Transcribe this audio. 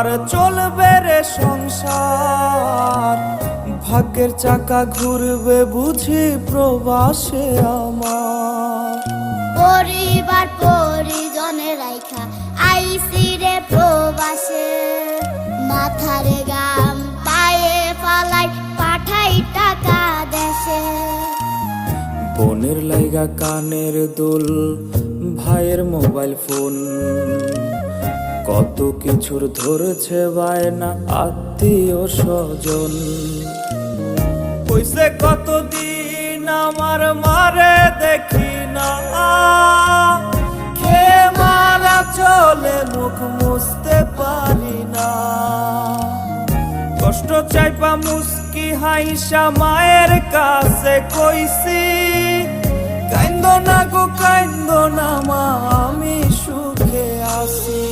আর চলবে রে সংসার, ভাগ্যের চাকা ঘুরবে বুঝি প্রবাসে আমার। পরিবার পরিজনের রাইখা আইসি রে প্রবাসে, মাথারে গাম পায়ে ফালাই পাঠাই টাকা দেশে। বোনের লাইগা কানের দুল, ভাইয়ের মোবাইল ফোন, কত কিছুর ধরছে বায়না আত্মীয় স্বজন। কইছে কতদিন আমার মারে দেখি না, খেয়ে মারা চলে মুখ মুছতে পারি না। কষ্ট চাইপা মুস্কি হাইসা মায়ের কাছে কইছি, কাইন্দ না গো কাইন্দ না মা, আমি সুখে আছি।